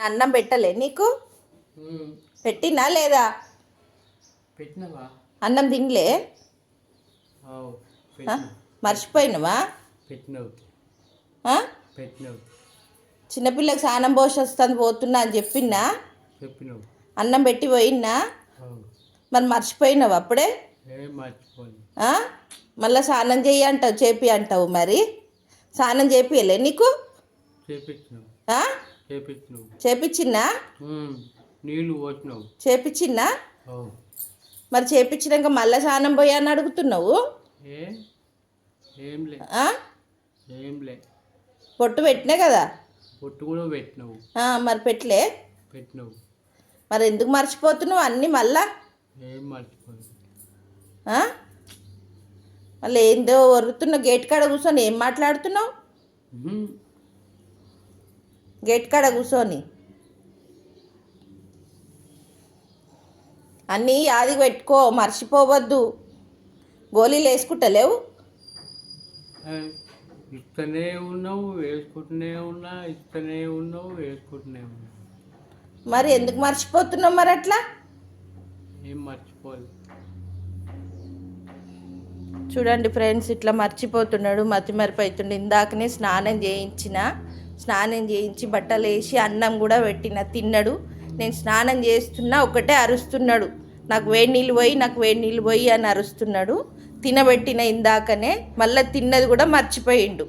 అన్నం పెట్టలే నీకు? పెట్టినా లేదా? పెట్టినవా? అన్నం తినలే? మర్చిపోయినవా? పెట్టినవు. చిన్నపిల్లకి స్నానం పోసి వస్తుంది పోతున్నా అని చెప్పినా? చెప్పినవు. అన్నం పెట్టి పోయినా? మరి మర్చిపోయినావు అప్పుడే? మళ్ళీ స్నానం చెయ్యి అంటావు, చేపి అంటావు. మరి స్నానం చేపియలే నీకు? చేపించిన్నా? నీళ్ళు పోసినావు. చేపించిన్నా? మరి చేపించినాక మళ్ళీ స్నానం పోయా అని అడుగుతున్నావు? పొట్టు పెట్టినా కదా? పొట్టు కూడా పెట్టినావు. మరి పెట్టలే? పెట్టినావు. మరి ఎందుకు మర్చిపోతున్నావు అన్నీ మళ్ళా? మళ్ళీ ఏందో వరుతున్నావు గేట్ కాడ కూర్చొని. ఏం మాట్లాడుతున్నావు గేట్ కాడ కూర్చొని? అన్నీ యాది పెట్టుకో, మర్చిపోవద్దు. గోళీలు వేసుకుంటలేవు? ఇస్తూనే ఉన్నావు, వేసుకుంటూనే ఉన్నా. ఇస్తూనే ఉన్నావు, వేసుకుంటూనే ఉన్నావు. మరి ఎందుకు మర్చిపోతున్నావు మరి అట్లా? ఏం మర్చిపోలేదు. చూడండి ఫ్రెండ్స్, ఇట్లా మర్చిపోతున్నాడు, మతిమరిపి అవుతుండే. ఇందాకనే స్నానం చేయించి బట్టలు వేసి అన్నం కూడా పెట్టిన, తిన్నాడు. నేను స్నానం చేస్తున్నా ఒకటే అరుస్తున్నాడు, నాకు వేడి నీళ్ళు పోయి అని అరుస్తున్నాడు. తినబెట్టిన ఇందాకనే, మళ్ళీ తిన్నది కూడా మర్చిపోయిండు.